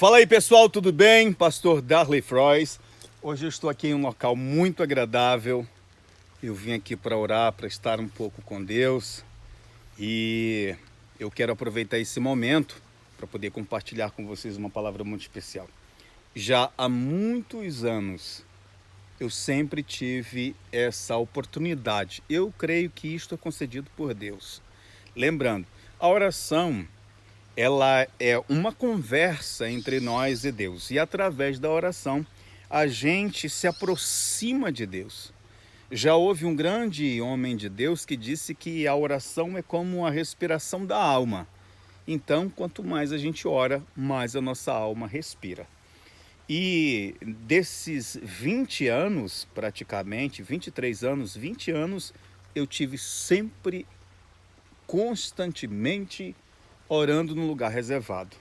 Fala aí pessoal, tudo bem? Pastor Darley Frois. Hoje eu estou aqui em um local muito agradável. Eu vim aqui para orar, para estar um pouco com Deus. E eu quero aproveitar esse momento para poder compartilhar com vocês uma palavra muito especial. Já há muitos anos eu sempre tive essa oportunidade. Eu creio que isto é concedido por Deus. Lembrando, a oração ela é uma conversa entre nós e Deus. E através da oração, a gente se aproxima de Deus. Já houve um grande homem de Deus que disse que a oração é como a respiração da alma. Então, quanto mais a gente ora, mais a nossa alma respira. E desses 20 anos, praticamente, 23 anos, 20 anos, eu tive sempre, constantemente, orando num lugar reservado.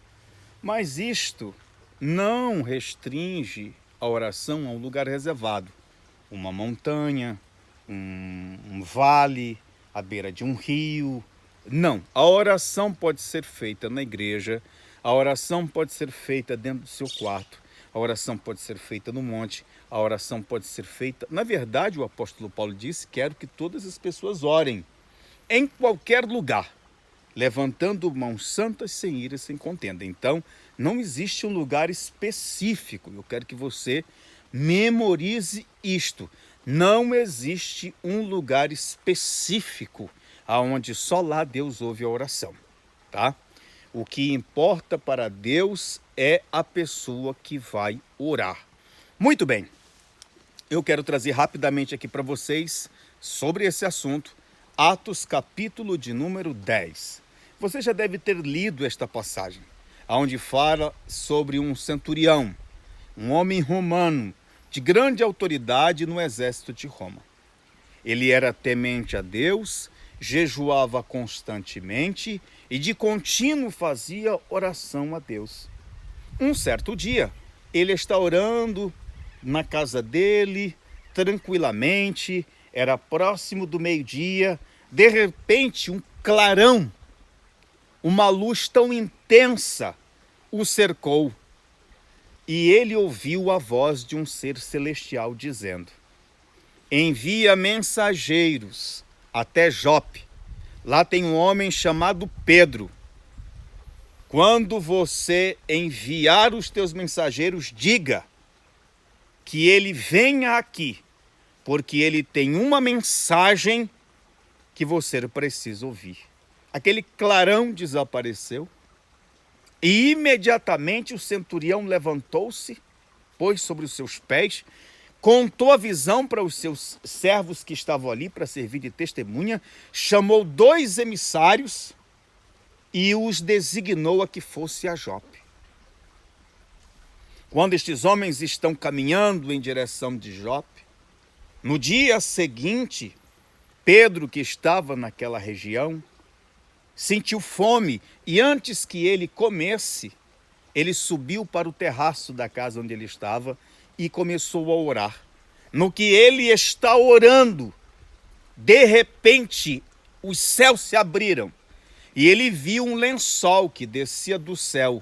Mas isto não restringe a oração a um lugar reservado. Uma montanha, um vale, à beira de um rio. Não, a oração pode ser feita na igreja, a oração pode ser feita dentro do seu quarto, a oração pode ser feita no monte, a oração pode ser feita... Na verdade, o apóstolo Paulo disse, quero que todas as pessoas orem, em qualquer lugar, levantando mãos santas sem ira e sem contenda. Então, não existe um lugar específico. Eu quero que você memorize isto. Não existe um lugar específico aonde só lá Deus ouve a oração, tá? O que importa para Deus é a pessoa que vai orar. Muito bem. Eu quero trazer rapidamente aqui para vocês sobre esse assunto, Atos capítulo de número 10. Você já deve ter lido esta passagem, onde fala sobre um centurião, um homem romano de grande autoridade no exército de Roma. Ele era temente a Deus, jejuava constantemente e de contínuo fazia oração a Deus. Um certo dia, ele está orando na casa dele, tranquilamente, era próximo do meio-dia, de repente um clarão, uma luz tão intensa o cercou e ele ouviu a voz de um ser celestial dizendo: envia mensageiros até Jope, lá tem um homem chamado Pedro. Quando você enviar os teus mensageiros, diga que ele venha aqui, porque ele tem uma mensagem que você precisa ouvir. Aquele clarão desapareceu e imediatamente o centurião levantou-se, pôs sobre os seus pés, contou a visão para os seus servos que estavam ali para servir de testemunha, chamou 2 emissários e os designou a que fosse a Jope. Quando estes homens estão caminhando em direção de Jope, no dia seguinte, Pedro, que estava naquela região, sentiu fome e antes que ele comesse, ele subiu para o terraço da casa onde ele estava e começou a orar. No que ele está orando, de repente os céus se abriram e ele viu um lençol que descia do céu,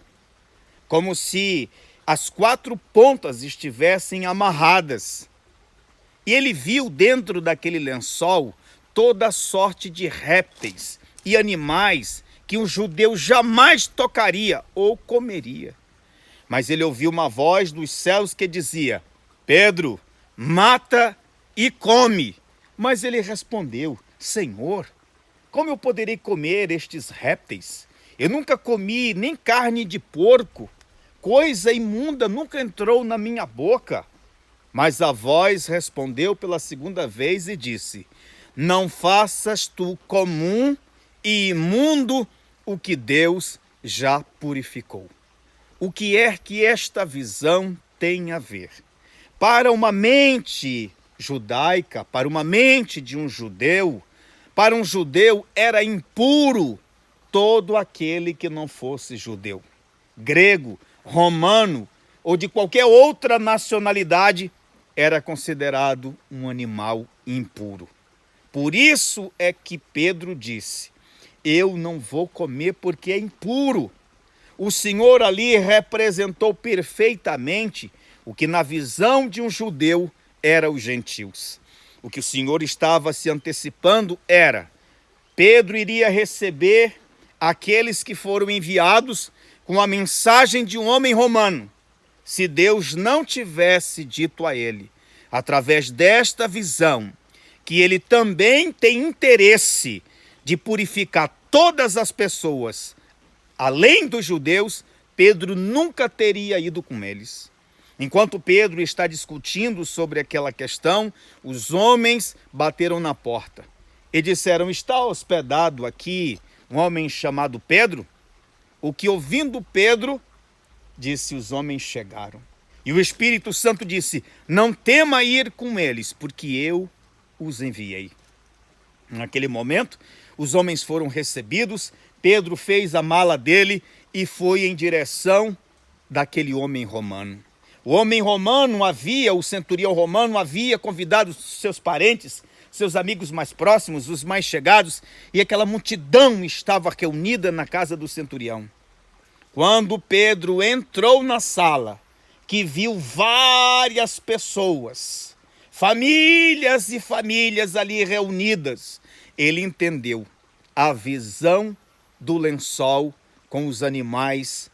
como se as 4 pontas estivessem amarradas. E ele viu dentro daquele lençol toda sorte de répteis e animais que um judeu jamais tocaria ou comeria. Mas ele ouviu uma voz dos céus que dizia: Pedro, mata e come. Mas ele respondeu: Senhor, como eu poderei comer estes répteis? Eu nunca comi nem carne de porco. Coisa imunda nunca entrou na minha boca. Mas a voz respondeu pela segunda vez e disse: não faças tu comum e imundo o que Deus já purificou. O que é que esta visão tem a ver? Para uma mente judaica, para uma mente de um judeu, para um judeu era impuro todo aquele que não fosse judeu. Grego, romano ou de qualquer outra nacionalidade era considerado um animal impuro. Por isso é que Pedro disse: eu não vou comer porque é impuro. o Senhor ali representou perfeitamente o que na visão de um judeu era os gentios. O que o Senhor estava se antecipando era: Pedro iria receber aqueles que foram enviados com a mensagem de um homem romano, se Deus não tivesse dito a ele, através desta visão, que ele também tem interesse de purificar todas as pessoas, além dos judeus, Pedro nunca teria ido com eles. Enquanto Pedro está discutindo sobre aquela questão, os homens bateram na porta e disseram: está hospedado aqui um homem chamado Pedro? O que, ouvindo Pedro, disse: os homens chegaram. E o Espírito Santo disse: não tema ir com eles, porque eu os enviei. Naquele momento, os homens foram recebidos, Pedro fez a mala dele e foi em direção daquele homem romano. O homem romano o centurião romano havia convidado seus parentes, seus amigos mais próximos, os mais chegados, e aquela multidão estava reunida na casa do centurião. Quando Pedro entrou na sala, que viu várias pessoas, famílias e famílias ali reunidas, ele entendeu a visão do lençol com os animais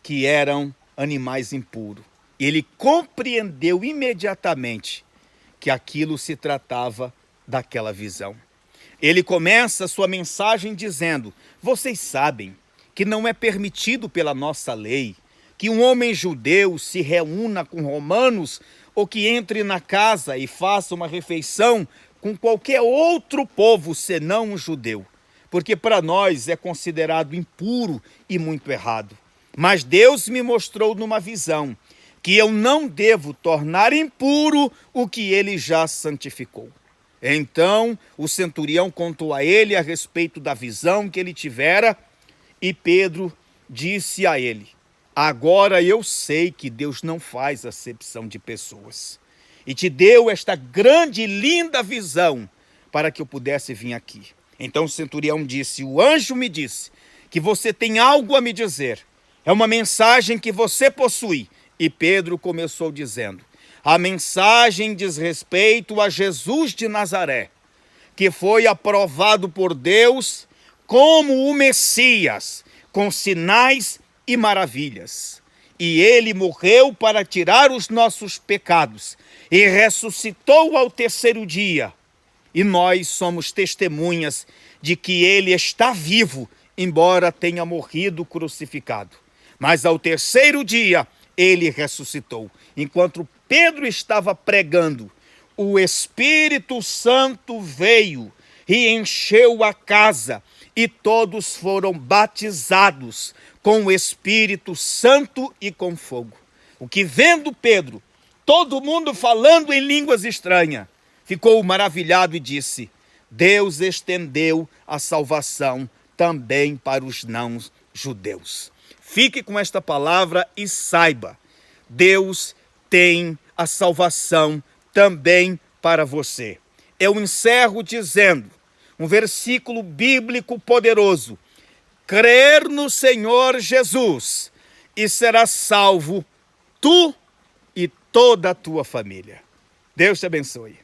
que eram animais impuros. Ele compreendeu imediatamente que aquilo se tratava daquela visão. Ele começa a sua mensagem dizendo: vocês sabem que não é permitido pela nossa lei que um homem judeu se reúna com romanos ou que entre na casa e faça uma refeição com qualquer outro povo senão um judeu, porque para nós é considerado impuro e muito errado. Mas Deus me mostrou numa visão que eu não devo tornar impuro o que ele já santificou. Então o centurião contou a ele a respeito da visão que ele tivera, e Pedro disse a ele: agora eu sei que Deus não faz acepção de pessoas, e te deu esta grande e linda visão para que eu pudesse vir aqui. Então o centurião disse: o anjo me disse que você tem algo a me dizer, é uma mensagem que você possui. E Pedro começou dizendo: a mensagem diz respeito a Jesus de Nazaré, que foi aprovado por Deus como o Messias, com sinais e maravilhas. E ele morreu para tirar os nossos pecados e ressuscitou ao terceiro dia. E nós somos testemunhas de que ele está vivo, embora tenha morrido crucificado. Mas ao terceiro dia ele ressuscitou. Enquanto Pedro estava pregando, o Espírito Santo veio e encheu a casa, e todos foram batizados com o Espírito Santo e com fogo. O que, vendo Pedro, todo mundo falando em línguas estranhas, ficou maravilhado e disse: Deus estendeu a salvação também para os não-judeus. Fique com esta palavra e saiba, Deus tem a salvação também para você. Eu encerro dizendo um versículo bíblico poderoso: crer no Senhor Jesus e serás salvo, tu e toda a tua família. Deus te abençoe.